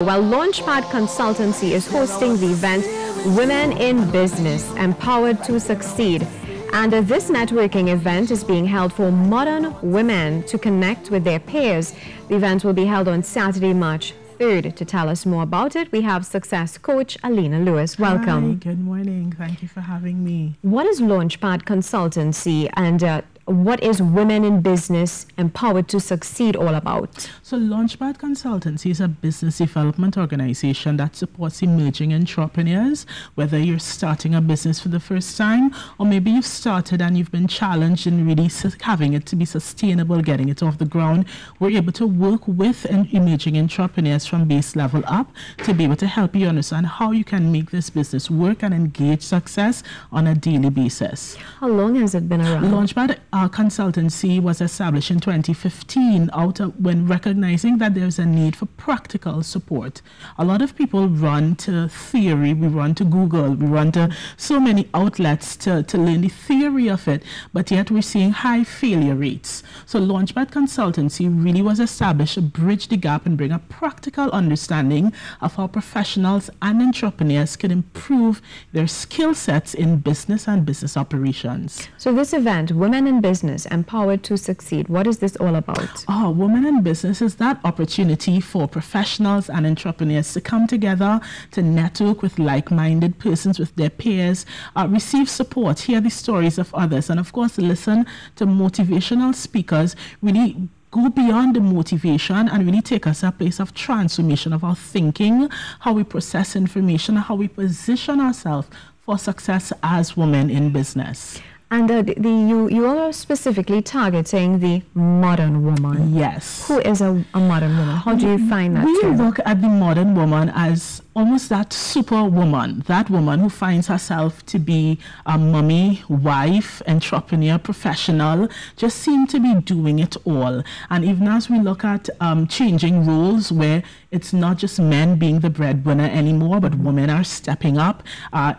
Well, Launchpad Consultancy is hosting the event Women in Business, Empowered to Succeed. And this networking event is being held for modern women to connect with their peers. The event will be held on Saturday, March 3rd. To tell us more about it, we have success coach Alina Lewis. Welcome. Hi, good morning. Thank you for having me. What is Launchpad Consultancy and what is Women in Business Empowered to Succeed all about? So Launchpad Consultancy is a business development organization that supports emerging entrepreneurs, whether you're starting a business for the first time or maybe you've started and you've been challenged in really having it to be sustainable, getting it off the ground. We're able to work with emerging entrepreneurs from base level up to be able to help you understand how you can make this business work and engage success on a daily basis. How long has it been around? Launchpad Consultancy was established in 2015 when recognizing that there's a need for practical support. A lot of people run to theory, we run to Google, we run to so many outlets to learn the theory of it, but yet we're seeing high failure rates. So Launchpad Consultancy really was established to bridge the gap and bring a practical understanding of how professionals and entrepreneurs can improve their skill sets in business and business operations. So this event, Women in Business Empowered to Succeed, what is this all about? Women in Business is that opportunity for professionals and entrepreneurs to come together, to network with like-minded persons, with their peers, receive support, hear the stories of others, and of course listen to motivational speakers, really go beyond the motivation and really take us a place of transformation of our thinking, how we process information, how we position ourselves for success as women in business. And you are specifically targeting the modern woman. Yes. Who is a modern woman? How do you find that? We look at the modern woman as almost that superwoman, that woman who finds herself to be a mommy, wife, entrepreneur, professional, just seem to be doing it all. And even as we look at changing roles where it's not just men being the breadwinner anymore, but women are stepping up.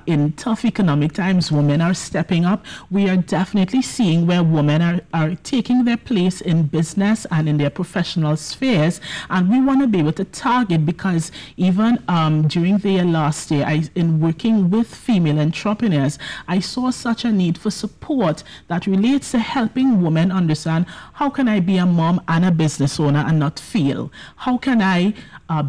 In tough economic times, women are stepping up. We are definitely seeing where women are taking their place in business and in their professional spheres. And we want to be able to target, because even during the last year, in working with female entrepreneurs, I saw such a need for support that relates to helping women understand, how can I be a mom and a business owner and not fail? How can I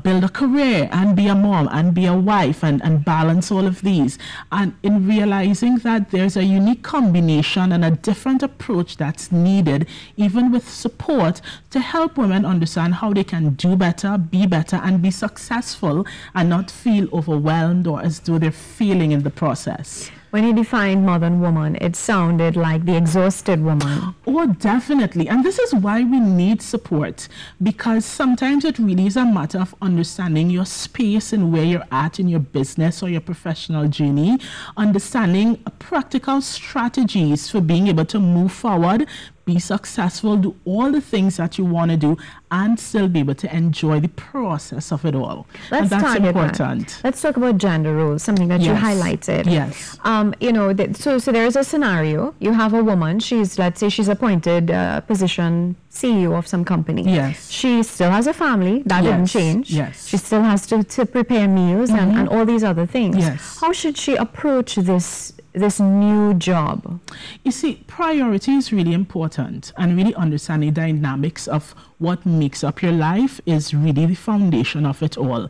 build a career and be a mom and be a wife and balance all of these? And in realizing that there's a unique combination and a different approach that's needed, even with support, to help women understand how they can do better, be better, and be successful and not feel overwhelmed or as though they're failing in the process. When you defined modern woman, it sounded like the exhausted woman. Oh, definitely. And this is why we need support, because sometimes it really is a matter of understanding your space and where you're at in your business or your professional journey, understanding practical strategies for being able to move forward, be successful, do all the things that you want to do, and still be able to enjoy the process of it all. And that's important. Let's talk about gender roles, something that you highlighted. Yes. You know, so there is a scenario. You have a woman. Let's say she's appointed position CEO of some company. Yes. She still has a family. That didn't change. Yes. She still has to prepare meals and all these other things. Yes. How should she approach this new job? You see, priority is really important, and really understanding the dynamics of what makes up your life is really the foundation of it all.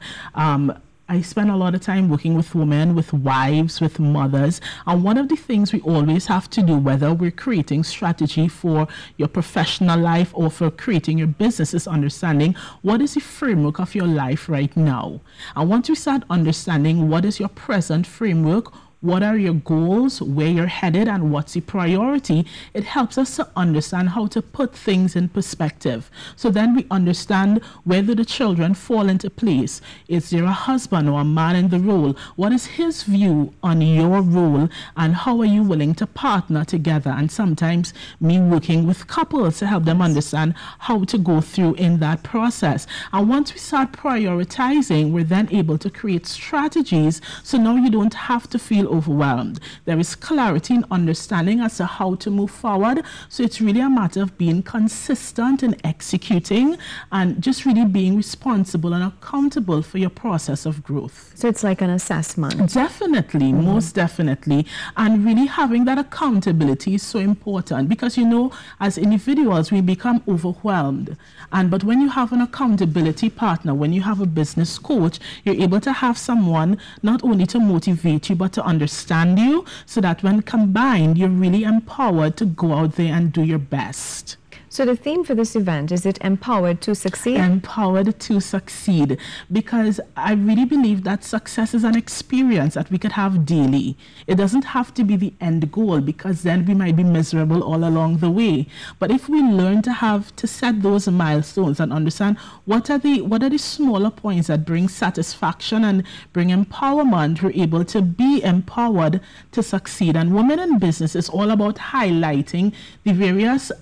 I spend a lot of time working with women, with wives, with mothers, and one of the things we always have to do, whether we're creating strategy for your professional life or for creating your business, is understanding what is the framework of your life right now. And once we start understanding what is your present framework, what are your goals, where you're headed, and what's the priority, it helps us to understand how to put things in perspective. So then we understand whether the children fall into place. Is there a husband or a man in the role? What is his view on your role, and how are you willing to partner together? And sometimes me working with couples to help them understand how to go through in that process. And once we start prioritizing, we're then able to create strategies, so now you don't have to feel overwhelmed. There is clarity in understanding as to how to move forward. So it's really a matter of being consistent in executing and just really being responsible and accountable for your process of growth. So it's like an assessment. Definitely, most definitely. And really having that accountability is so important because, you know, as individuals, we become overwhelmed. But when you have an accountability partner, when you have a business coach, you're able to have someone not only to motivate you, but to understand you so that when combined, you're really empowered to go out there and do your best. So the theme for this event, is it empowered to succeed? Empowered to succeed, because I really believe that success is an experience that we could have daily. It doesn't have to be the end goal, because then we might be miserable all along the way. But if we learn to set those milestones and understand what are the smaller points that bring satisfaction and bring empowerment, we're able to be empowered to succeed. And Women in Business is all about highlighting the various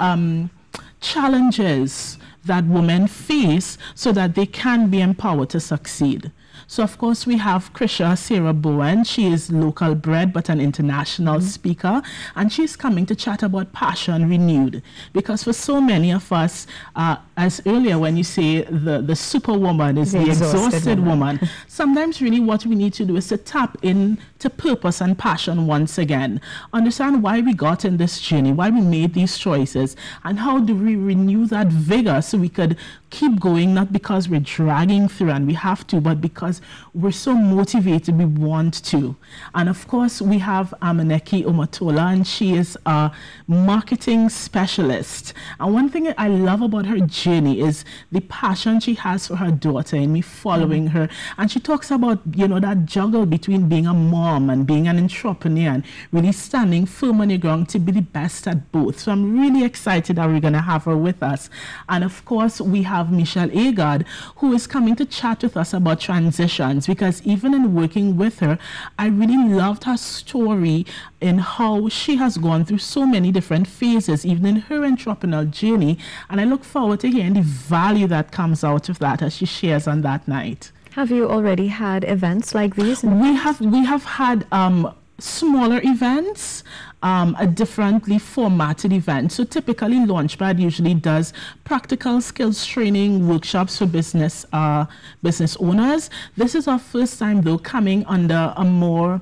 challenges that women face so that they can be empowered to succeed. So, of course, we have Krisha Sarah Bowen. She is local bred but an international speaker, and she's coming to chat about passion renewed. Because for so many of us, as earlier when you say the superwoman is the exhausted woman, sometimes really what we need to do is to tap into purpose and passion once again. Understand why we got in this journey, why we made these choices, and how do we renew that vigor so we could keep going, not because we're dragging through and we have to, but because we're so motivated we want to. And of course, we have Amaneki Omatola, and she is a marketing specialist. And one thing I love about her journey is the passion she has for her daughter and me following her. And she talks about, you know, that juggle between being a mom and being an entrepreneur and really standing firm on your ground to be the best at both. So I'm really excited that we're going to have her with us. And of course, we have Michelle Agard, who is coming to chat with us about transitions, because even in working with her, I really loved her story in how she has gone through so many different phases, even in her entrepreneurial journey. And I look forward to hearing the value that comes out of that as she shares on that night. Have you already had events like these? We have had smaller events, a differently formatted event. So typically Launchpad usually does practical skills training workshops for business owners. This is our first time though coming under a more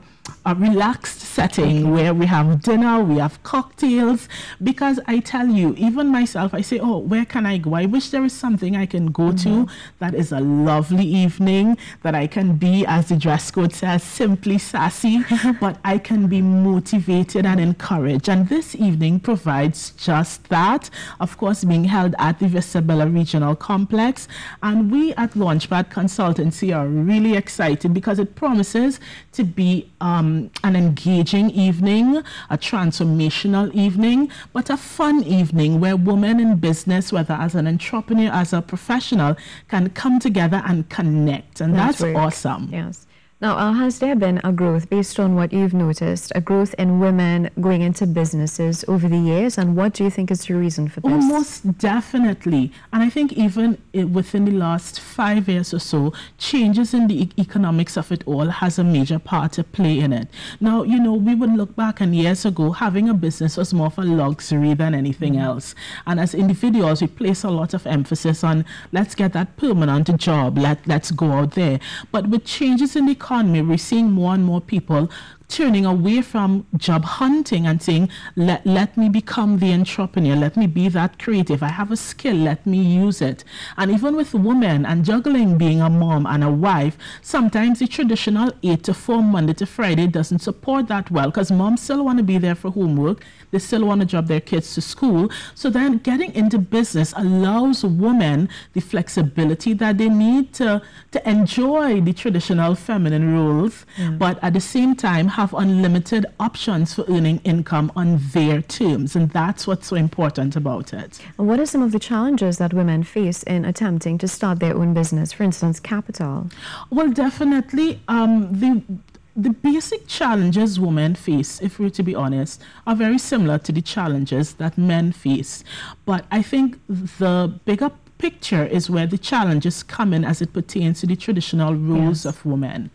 relaxed setting where we have dinner, we have cocktails, because I tell you, even myself, I say, oh, where can I go? I wish there is something I can go to that is a lovely evening, that I can be, as the dress code says, simply sassy, but I can be motivated and encouraged. And this evening provides just that, of course, being held at the Vistabella Regional Complex. And we at Launchpad Consultancy are really excited because it promises to be an engaging evening, a transformational evening, but a fun evening where women in business, whether as an entrepreneur, as a professional, can come together and connect. And that's awesome. Yes. Now, has there been a growth based on what you've noticed, a growth in women going into businesses over the years? And what do you think is the reason for this? Most definitely. And I think even within the last 5 years or so, changes in the economics of it all has a major part to play in it. Now, you know, we would look back and years ago, having a business was more of a luxury than anything else. And as individuals, we place a lot of emphasis on, let's get that permanent job, let's go out there. But with changes in the economy, we're seeing more and more people turning away from job hunting and saying, let me become the entrepreneur, let me be that creative, I have a skill, let me use it. And even with women and juggling being a mom and a wife, sometimes the traditional 8 to 4 Monday to Friday doesn't support that well, because moms still want to be there for homework, they still want to drop their kids to school. So then getting into business allows women the flexibility that they need to enjoy the traditional feminine roles, but at the same time have unlimited options for earning income on their terms. And that's what's so important about it. What are some of the challenges that women face in attempting to start their own business? For instance, capital. Well, definitely the basic challenges women face, if we're to be honest, are very similar to the challenges that men face. But I think the bigger picture is where the challenges come in as it pertains to the traditional roles of women.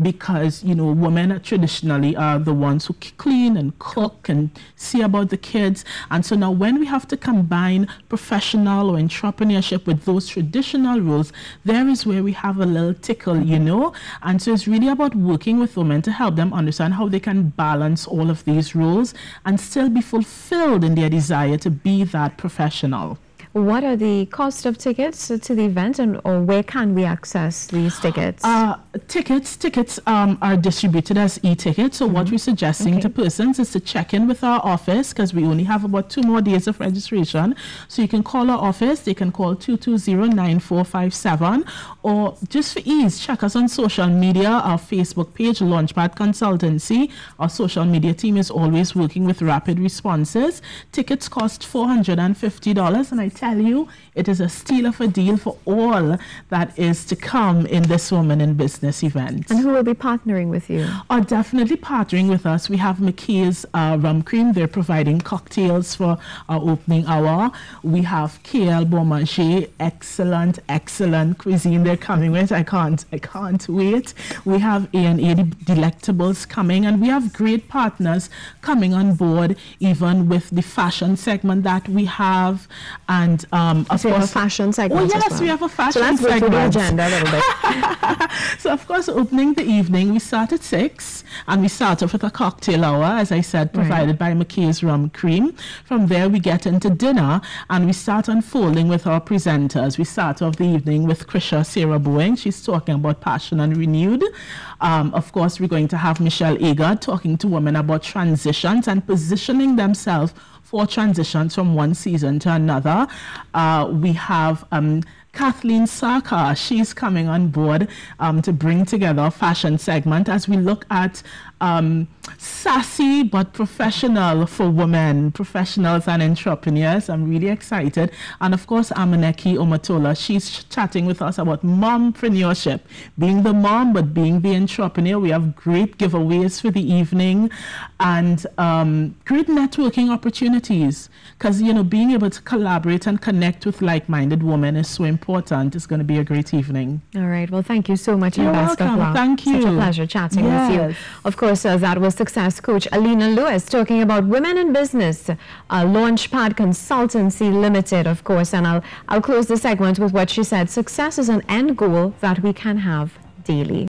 Because, you know, women traditionally are the ones who clean and cook and see about the kids. And so now when we have to combine professional or entrepreneurship with those traditional roles, there is where we have a little tickle, you know. And so it's really about working with women to help them understand how they can balance all of these roles and still be fulfilled in their desire to be that professional. What are the cost of tickets to the event, and or where can we access these tickets? Tickets are distributed as e-tickets. So what we're suggesting to persons is to check in with our office, because we only have about 2 more days of registration. So you can call our office. They can call 220-9457, or just for ease, check us on social media. Our Facebook page, Launchpad Consultancy. Our social media team is always working with rapid responses. Tickets cost $450, and I tell you, it is a steal of a deal for all that is to come in this Women in Business event. And who will be partnering with you? Definitely partnering with us. We have McKay's Rum Cream. They're providing cocktails for our opening hour. We have KL Beaumanger. Excellent cuisine they're coming with. I can't wait. We have A&A Delectables coming, and we have great partners coming on board, even with the fashion segment that we have. And of course, a fashion segment. Oh yes, as well. we have a fashion segment. So let's go through the agenda a little bit. So of course, opening the evening, we start at 6, and we start off with a cocktail hour, as I said, provided by McKay's Rum Cream. From there, we get into dinner, and we start unfolding with our presenters. We start off the evening with Krisha Sarah Boeing. She's talking about passion and renewed. Of course, we're going to have Michelle Agar talking to women about transitions and positioning themselves for transitions from one season to another. We have Kathleen Sarkar. She's coming on board to bring together a fashion segment as we look at sassy but professional for women, professionals and entrepreneurs. I'm really excited. And of course, Amaneki Omatola, she's chatting with us about mompreneurship, being the mom but being the entrepreneur. We have great giveaways for the evening and great networking opportunities, because, you know, being able to collaborate and connect with like-minded women is so important. It's going to be a great evening. All right. Well, thank you so much. You're welcome. Thank you. Such a pleasure chatting with you. Of course, that was success coach Alina Lewis talking about women in business, Launchpad Consultancy Limited, of course. And I'll close the segment with what she said. Success is an end goal that we can have daily.